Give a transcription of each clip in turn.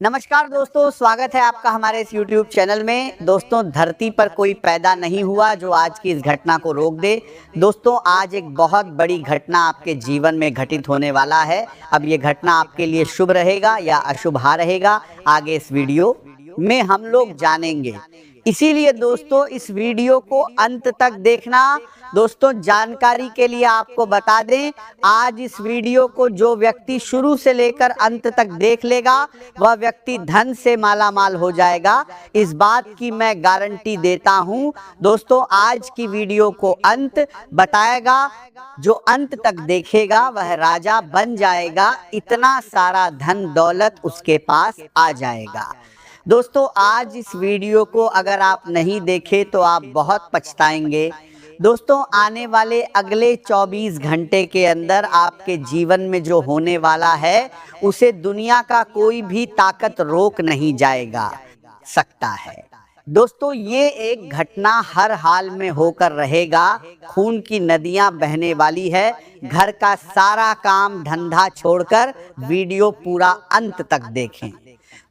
नमस्कार दोस्तों, स्वागत है आपका हमारे इस YouTube चैनल में। दोस्तों, धरती पर कोई पैदा नहीं हुआ जो आज की इस घटना को रोक दे। दोस्तों, आज एक बहुत बड़ी घटना आपके जीवन में घटित होने वाला है। अब ये घटना आपके लिए शुभ रहेगा या अशुभ रहेगा, आगे इस वीडियो में हम लोग जानेंगे। इसीलिए दोस्तों, इस वीडियो को अंत तक देखना। दोस्तों, जानकारी के लिए आपको बता दें, आज इस वीडियो को जो व्यक्ति शुरू से लेकर अंत तक देख लेगा वह व्यक्ति धन से मालामाल हो जाएगा। इस बात की मैं गारंटी देता हूं। दोस्तों, आज की वीडियो को अंत बताएगा, जो अंत तक देखेगा वह राजा बन जाएगा। इतना सारा धन दौलत उसके पास आ जाएगा। दोस्तों, आज इस वीडियो को अगर आप नहीं देखें तो आप बहुत पछताएंगे। दोस्तों, आने वाले अगले 24 घंटे के अंदर आपके जीवन में जो होने वाला है उसे दुनिया का कोई भी ताकत रोक नहीं जाएगा सकता है। दोस्तों, ये एक घटना हर हाल में होकर रहेगा। खून की नदियां बहने वाली है। घर का सारा काम धंधा छोड़कर वीडियो पूरा अंत तक देखें।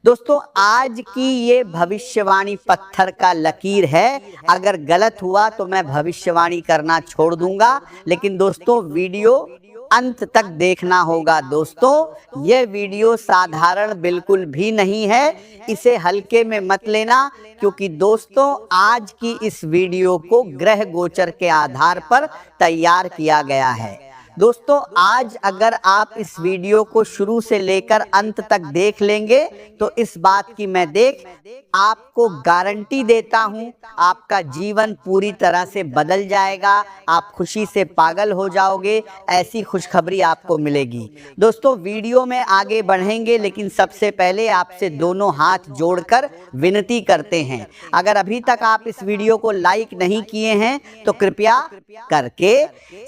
दोस्तों, आज की ये भविष्यवाणी पत्थर का लकीर है। अगर गलत हुआ तो मैं भविष्यवाणी करना छोड़ दूंगा, लेकिन दोस्तों वीडियो अंत तक देखना होगा। दोस्तों, ये वीडियो साधारण बिल्कुल भी नहीं है, इसे हल्के में मत लेना, क्योंकि दोस्तों आज की इस वीडियो को ग्रह गोचर के आधार पर तैयार किया गया है। दोस्तों, आज अगर आप इस वीडियो को शुरू से लेकर अंत तक देख लेंगे तो इस बात की मैं आपको गारंटी देता हूं, आपका जीवन पूरी तरह से बदल जाएगा। आप खुशी से पागल हो जाओगे, ऐसी खुशखबरी आपको मिलेगी। दोस्तों, वीडियो में आगे बढ़ेंगे, लेकिन सबसे पहले आपसे दोनों हाथ जोड़कर विनती करते हैं, अगर अभी तक आप इस वीडियो को लाइक नहीं किए हैं तो कृपया करके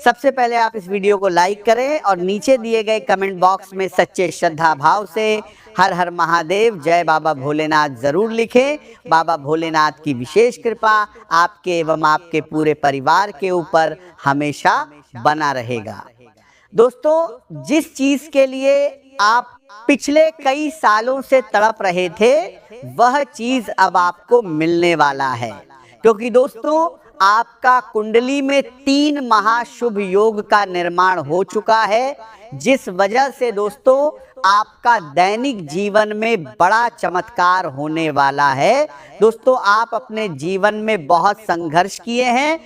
सबसे पहले आप इस वीडियो को लाइक करें और नीचे दिए गए कमेंट बॉक्स में सच्चे श्रद्धा भाव से हर हर महादेव, जय बाबा भोलेनाथ जरूर लिखें। बाबा भोलेनाथ की विशेष कृपा आपके एवं आपके पूरे परिवार के ऊपर हमेशा बना रहेगा। दोस्तों, जिस चीज के लिए आप पिछले कई सालों से तड़प रहे थे वह चीज अब आपको मिलने वाला है, क्योंकि दोस्तों आपका कुंडली में 3 महाशुभ योग का निर्माण हो चुका है, जिस वजह से दोस्तों आपका दैनिक जीवन में बड़ा चमत्कार होने वाला है। दोस्तों, आप अपने जीवन में बहुत संघर्ष किए हैं,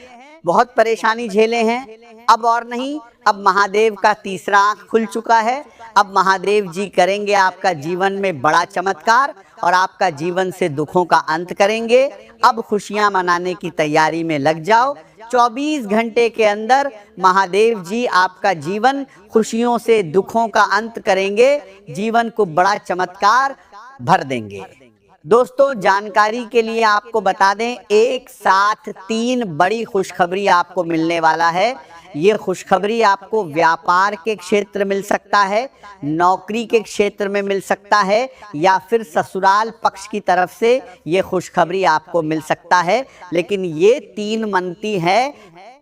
बहुत परेशानी झेले हैं। अब और नहीं, अब महादेव का तीसरा आंख खुल चुका है। अब महादेव जी करेंगे आपका जीवन में बड़ा चमत्कार और आपका जीवन से दुखों का अंत करेंगे। अब खुशियां मनाने की तैयारी में लग जाओ। 24 घंटे के अंदर महादेव जी आपका जीवन खुशियों से दुखों का अंत करेंगे, जीवन को बड़ा चमत्कार भर देंगे। दोस्तों, जानकारी के लिए आपको बता दें, एक साथ 3 बड़ी खुशखबरी आपको मिलने वाला है। ये खुशखबरी आपको व्यापार के क्षेत्र मिल सकता है, नौकरी के क्षेत्र में मिल सकता है, या फिर ससुराल पक्ष की तरफ से ये खुशखबरी आपको मिल सकता है। लेकिन ये 3 मनती है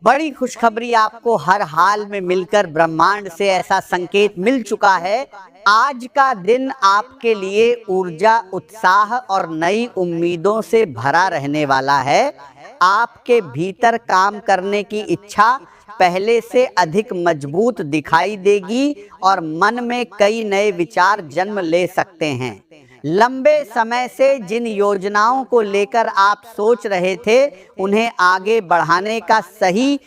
बड़ी खुशखबरी आपको हर हाल में मिलकर ब्रह्मांड से ऐसा संकेत मिल चुका है। आज का दिन आपके लिए ऊर्जा, उत्साह और नई उम्मीदों से भरा रहने वाला है। आपके भीतर काम करने की इच्छा पहले से अधिक मजबूत दिखाई देगी और मन में कई नए विचार जन्म ले सकते हैं। लंबे समय से जिन योजनाओं को लेकर आप सोच रहे थे उन्हें आगे बढ़ाने का सही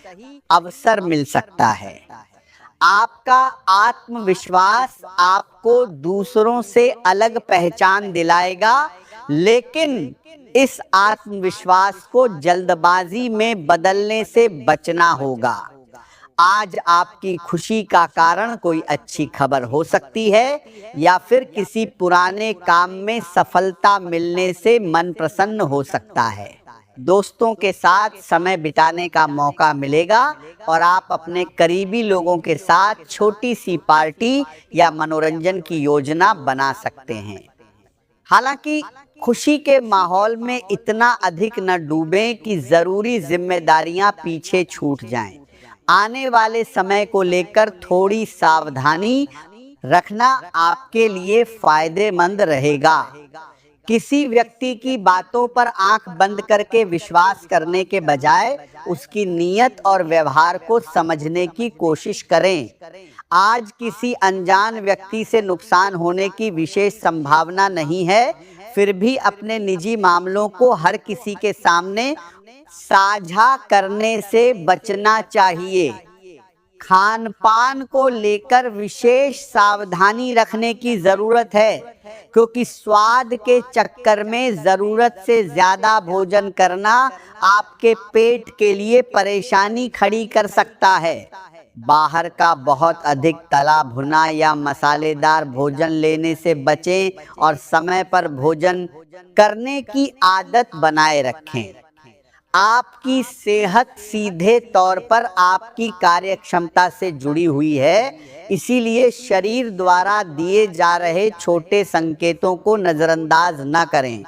अवसर मिल सकता है। आपका आत्मविश्वास आपको दूसरों से अलग पहचान दिलाएगा, लेकिन इस आत्मविश्वास को जल्दबाजी में बदलने से बचना होगा। आज आपकी खुशी का कारण कोई अच्छी खबर हो सकती है, या फिर किसी पुराने काम में सफलता मिलने से मन प्रसन्न हो सकता है। दोस्तों के साथ समय बिताने का मौका मिलेगा और आप अपने करीबी लोगों के साथ छोटी सी पार्टी या मनोरंजन की योजना बना सकते हैं। हालांकि खुशी के माहौल में इतना अधिक न डूबें कि जरूरी जिम्मेदारियां पीछे छूट जाएं। आने वाले समय को लेकर थोड़ी सावधानी रखना आपके लिए फायदेमंद रहेगा। किसी व्यक्ति की बातों पर आंख बंद करके विश्वास करने के बजाय उसकी नीयत और व्यवहार को समझने की कोशिश करें। आज किसी अनजान व्यक्ति से नुकसान होने की विशेष संभावना नहीं है, फिर भी अपने निजी मामलों को हर किसी के सामने साझा करने से बचना चाहिए। खान पान को लेकर विशेष सावधानी रखने की जरूरत है, क्योंकि स्वाद के चक्कर में जरूरत से ज्यादा भोजन करना आपके पेट के लिए परेशानी खड़ी कर सकता है। बाहर का बहुत अधिक तला भुना या मसालेदार भोजन लेने से बचें और समय पर भोजन करने की आदत बनाए रखें। आपकी सेहत सीधे तौर पर आपकी कार्यक्षमता से जुड़ी हुई है, इसीलिए शरीर द्वारा दिए जा रहे छोटे संकेतों को नजरअंदाज न करें।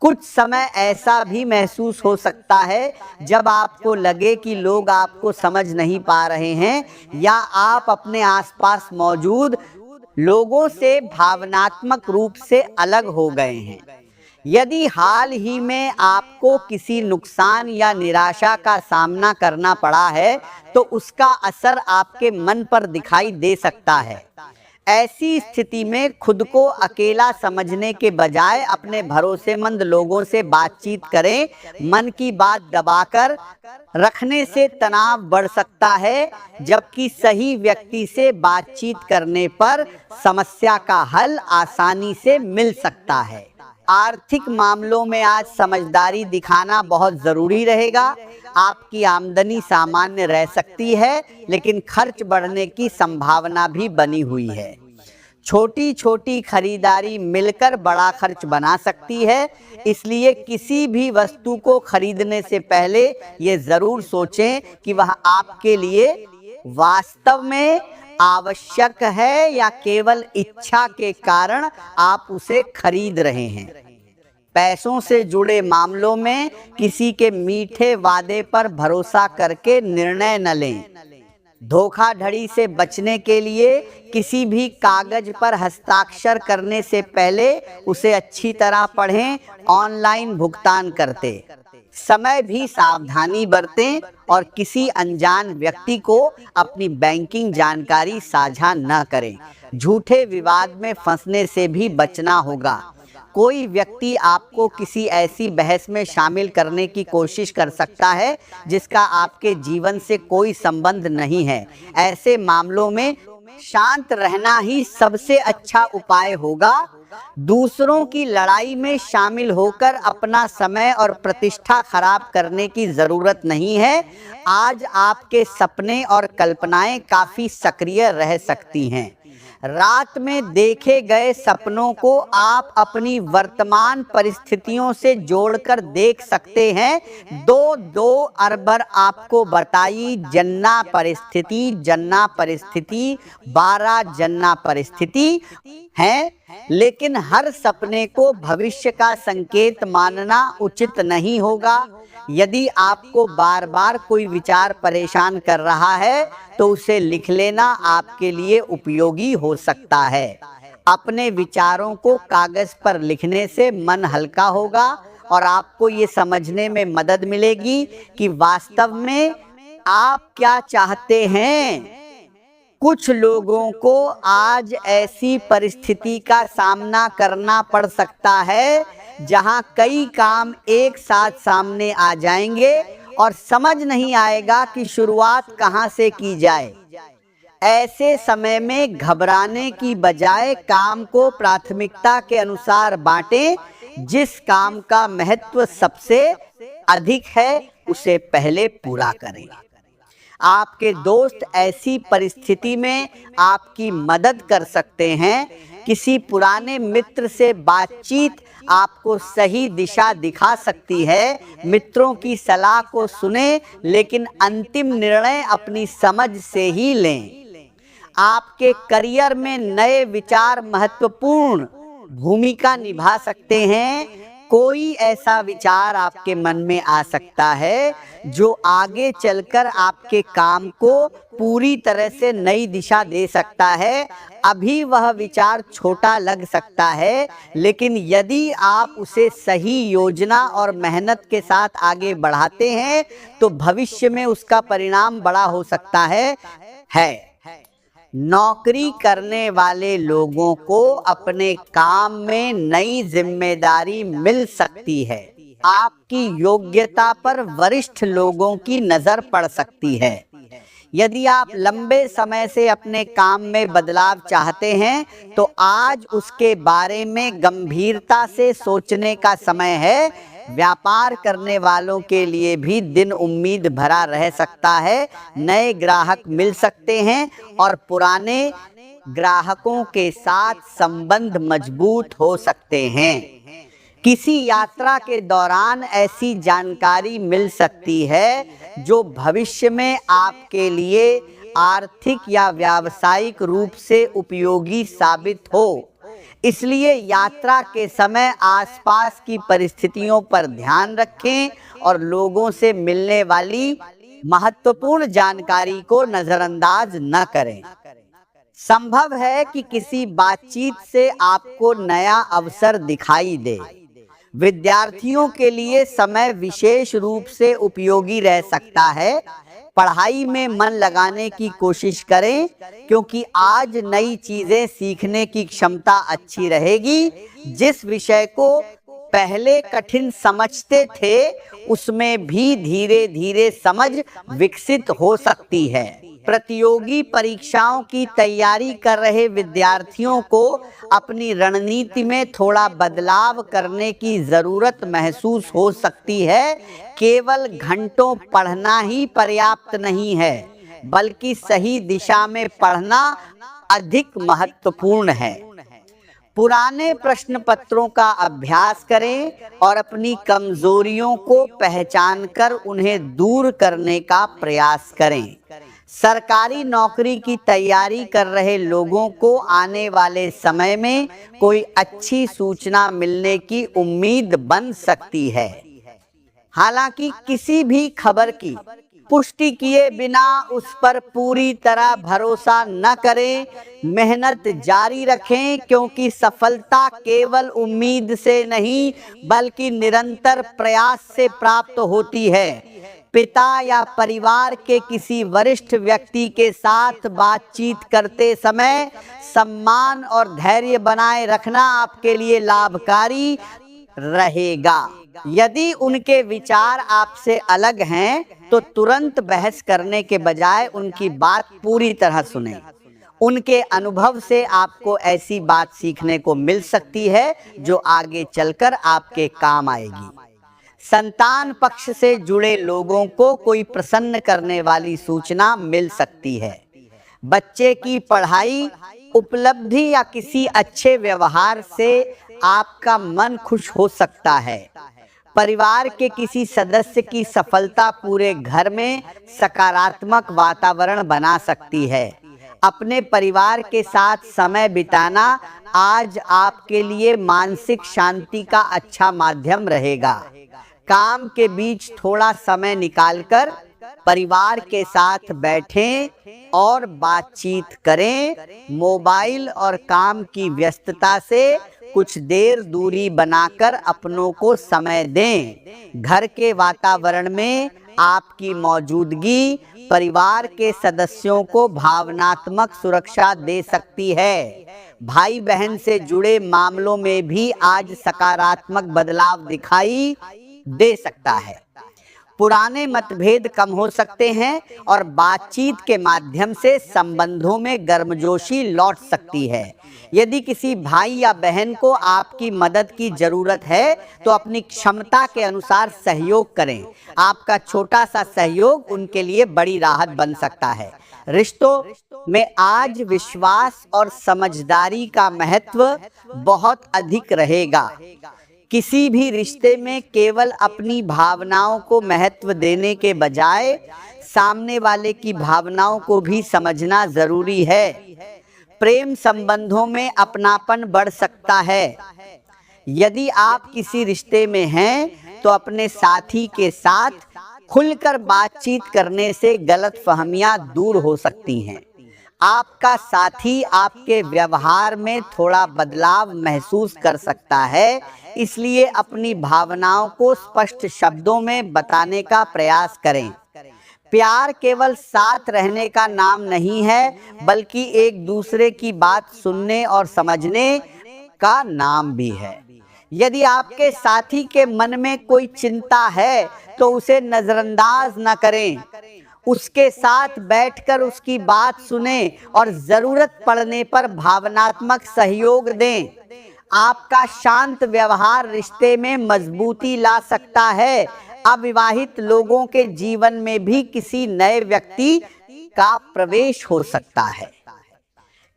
कुछ समय ऐसा भी महसूस हो सकता है जब आपको लगे कि लोग आपको समझ नहीं पा रहे हैं या आप अपने आसपास मौजूद लोगों से भावनात्मक रूप से अलग हो गए हैं। यदि हाल ही में आपको किसी नुकसान या निराशा का सामना करना पड़ा है, तो उसका असर आपके मन पर दिखाई दे सकता है। ऐसी स्थिति में खुद को अकेला समझने के बजाय अपने भरोसेमंद लोगों से बातचीत करें। मन की बात दबाकर रखने से तनाव बढ़ सकता है, जबकि सही व्यक्ति से बातचीत करने पर समस्या का हल आसानी से मिल सकता है। आर्थिक मामलों में आज समझदारी दिखाना बहुत जरूरी रहेगा। आपकी आमदनी सामान्य रह सकती है, लेकिन खर्च बढ़ने की संभावना भी बनी हुई है। छोटी छोटी खरीदारी मिलकर बड़ा खर्च बना सकती है, इसलिए किसी भी वस्तु को खरीदने से पहले ये जरूर सोचें कि वह आपके लिए वास्तव में आवश्यक है या केवल इच्छा के कारण आप उसे खरीद रहे हैं। पैसों से जुड़े मामलों में किसी के मीठे वादे पर भरोसा करके निर्णय न लें। धोखाधड़ी से बचने के लिए किसी भी कागज पर हस्ताक्षर करने से पहले उसे अच्छी तरह पढ़ें। ऑनलाइन भुगतान करते समय भी सावधानी बरतें और किसी अनजान व्यक्ति को अपनी बैंकिंग जानकारी साझा न करें। झूठे विवाद में फंसने से भी बचना होगा। कोई व्यक्ति आपको किसी ऐसी बहस में शामिल करने की कोशिश कर सकता है जिसका आपके जीवन से कोई संबंध नहीं है। ऐसे मामलों में शांत रहना ही सबसे अच्छा उपाय होगा। दूसरों की लड़ाई में शामिल होकर अपना समय और प्रतिष्ठा खराब करने की जरूरत नहीं है। आज आपके सपने और कल्पनाएं काफी सक्रिय रह सकती हैं। रात में देखे गए सपनों को आप अपनी वर्तमान परिस्थितियों से जोड़कर देख सकते हैं। दो अरबर आपको बताई जन्ना परिस्थिति 12 जन्ना परिस्थिति है, लेकिन हर सपने को भविष्य का संकेत मानना उचित नहीं होगा। यदि आपको बार बार कोई विचार परेशान कर रहा है तो उसे लिख लेना आपके लिए उपयोगी हो सकता है। अपने विचारों को कागज पर लिखने से मन हल्का होगा और आपको ये समझने में मदद मिलेगी कि वास्तव में आप क्या चाहते हैं। कुछ लोगों को आज ऐसी परिस्थिति का सामना करना पड़ सकता है जहां कई काम एक साथ सामने आ जाएंगे और समझ नहीं आएगा कि शुरुआत कहां से की जाए। ऐसे समय में घबराने की बजाय काम को प्राथमिकता के अनुसार बांटें। जिस काम का महत्व सबसे अधिक है उसे पहले पूरा करें। आपके दोस्त ऐसी परिस्थिति में आपकी मदद कर सकते हैं। किसी पुराने मित्र से बातचीत आपको सही दिशा दिखा सकती है। मित्रों की सलाह को सुनें, लेकिन अंतिम निर्णय अपनी समझ से ही लें। आपके करियर में नए विचार महत्वपूर्ण भूमिका निभा सकते हैं। कोई ऐसा विचार आपके मन में आ सकता है जो आगे चलकर आपके काम को पूरी तरह से नई दिशा दे सकता है। अभी वह विचार छोटा लग सकता है, लेकिन यदि आप उसे सही योजना और मेहनत के साथ आगे बढ़ाते हैं तो भविष्य में उसका परिणाम बड़ा हो सकता है। नौकरी करने वाले लोगों को अपने काम में नई जिम्मेदारी मिल सकती है। आपकी योग्यता पर वरिष्ठ लोगों की नजर पड़ सकती है। यदि आप लंबे समय से अपने काम में बदलाव चाहते हैं तो आज उसके बारे में गंभीरता से सोचने का समय है। व्यापार करने वालों के लिए भी दिन उम्मीद भरा रह सकता है। नए ग्राहक मिल सकते हैं और पुराने ग्राहकों के साथ संबंध मजबूत हो सकते हैं। किसी यात्रा के दौरान ऐसी जानकारी मिल सकती है जो भविष्य में आपके लिए आर्थिक या व्यावसायिक रूप से उपयोगी साबित हो। इसलिए यात्रा के समय आसपास की परिस्थितियों पर ध्यान रखें और लोगों से मिलने वाली महत्वपूर्ण जानकारी को नजरअंदाज न करें। संभव है कि किसी बातचीत से आपको नया अवसर दिखाई दे। विद्यार्थियों के लिए समय विशेष रूप से उपयोगी रह सकता है। पढ़ाई में मन लगाने की कोशिश करें, क्योंकि आज नई चीजें सीखने की क्षमता अच्छी रहेगी। जिस विषय को पहले कठिन समझते थे उसमें भी धीरे धीरे समझ विकसित हो सकती है। प्रतियोगी परीक्षाओं की तैयारी कर रहे विद्यार्थियों को अपनी रणनीति में थोड़ा बदलाव करने की जरूरत महसूस हो सकती है। केवल घंटों पढ़ना ही पर्याप्त नहीं है, बल्कि सही दिशा में पढ़ना अधिक महत्वपूर्ण है। पुराने प्रश्न पत्रों का अभ्यास करें और अपनी कमजोरियों को पहचानकर उन्हें दूर करने का प्रयास करें। सरकारी नौकरी की तैयारी कर रहे लोगों को आने वाले समय में कोई अच्छी सूचना मिलने की उम्मीद बन सकती है। हालांकि किसी भी खबर की पुष्टि किए बिना उस पर पूरी तरह भरोसा न करें। मेहनत जारी रखें, क्योंकि सफलता केवल उम्मीद से नहीं बल्कि निरंतर प्रयास से प्राप्त होती है। पिता या परिवार के किसी वरिष्ठ व्यक्ति के साथ बातचीत करते समय सम्मान और धैर्य बनाए रखना आपके लिए लाभकारी रहेगा। यदि उनके विचार आपसे अलग हैं तो तुरंत बहस करने के बजाय उनकी बात पूरी तरह सुनें। उनके अनुभव से आपको ऐसी बात सीखने को मिल सकती है जो आगे चलकर आपके काम आएगी। संतान पक्ष से जुड़े लोगों को कोई प्रसन्न करने वाली सूचना मिल सकती है। बच्चे की पढ़ाई, उपलब्धि या किसी अच्छे व्यवहार से आपका मन खुश हो सकता है। परिवार के किसी सदस्य की सफलता पूरे घर में सकारात्मक वातावरण बना सकती है। अपने परिवार के साथ समय बिताना आज आपके लिए मानसिक शांति का अच्छा माध्यम रहेगा। काम के बीच थोड़ा समय निकालकर परिवार के साथ बैठें और बातचीत करें। मोबाइल और काम की व्यस्तता से कुछ देर दूरी बनाकर अपनों को समय दें। घर के वातावरण में आपकी मौजूदगी परिवार के सदस्यों को भावनात्मक सुरक्षा दे सकती है। भाई बहन से जुड़े मामलों में भी आज सकारात्मक बदलाव दिखाई दे सकता है। पुराने मतभेद कम हो सकते हैं और बातचीत के माध्यम से संबंधों में गर्मजोशी लौट सकती है। यदि किसी भाई या बहन को आपकी मदद की जरूरत है तो अपनी क्षमता के अनुसार सहयोग करें। आपका छोटा सा सहयोग उनके लिए बड़ी राहत बन सकता है। रिश्तों में आज विश्वास और समझदारी का महत्व बहुत अधिक रहेगा। किसी भी रिश्ते में केवल अपनी भावनाओं को महत्व देने के बजाय सामने वाले की भावनाओं को भी समझना जरूरी है। प्रेम संबंधों में अपनापन बढ़ सकता है। यदि आप किसी रिश्ते में हैं तो अपने साथी के साथ खुलकर बातचीत करने से गलतफहमियां दूर हो सकती हैं। आपका साथी आपके व्यवहार में थोड़ा बदलाव महसूस कर सकता है, इसलिए अपनी भावनाओं को स्पष्ट शब्दों में बताने का प्रयास करें। प्यार केवल साथ रहने का नाम नहीं है, बल्कि एक दूसरे की बात सुनने और समझने का नाम भी है। यदि आपके साथी के मन में कोई चिंता है तो उसे नजरअंदाज न करें। उसके साथ बैठकर उसकी बात सुने और जरूरत पड़ने पर भावनात्मक सहयोग दें। आपका शांत व्यवहार रिश्ते में मजबूती ला सकता है। अविवाहित लोगों के जीवन में भी किसी नए व्यक्ति का प्रवेश हो सकता है।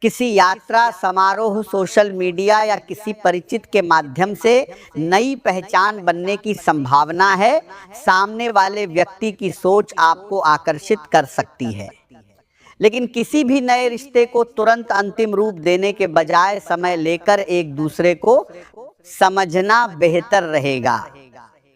किसी यात्रा, समारोह, सोशल मीडिया या किसी परिचित के माध्यम से नई पहचान बनने की संभावना है। सामने वाले व्यक्ति की सोच आपको आकर्षित कर सकती है, लेकिन किसी भी नए रिश्ते को तुरंत अंतिम रूप देने के बजाय समय लेकर एक दूसरे को समझना बेहतर रहेगा।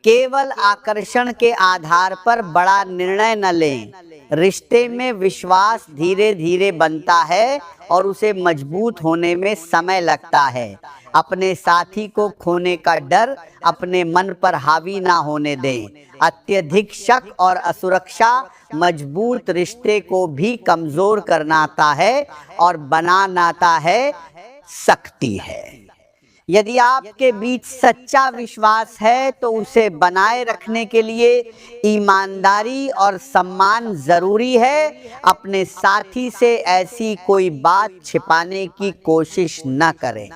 केवल आकर्षण के आधार पर बड़ा निर्णय न लें। रिश्ते में विश्वास धीरे धीरे बनता है और उसे मजबूत होने में समय लगता है। अपने साथी को खोने का डर अपने मन पर हावी ना होने दें। अत्यधिक शक और असुरक्षा मजबूत रिश्ते को भी कमजोर करनाता है और बनानाता है शक्ति है। यदि आपके बीच सच्चा विश्वास है तो उसे बनाए रखने के लिए ईमानदारी और सम्मान जरूरी है। अपने साथी से ऐसी कोई बात छिपाने की कोशिश न करें।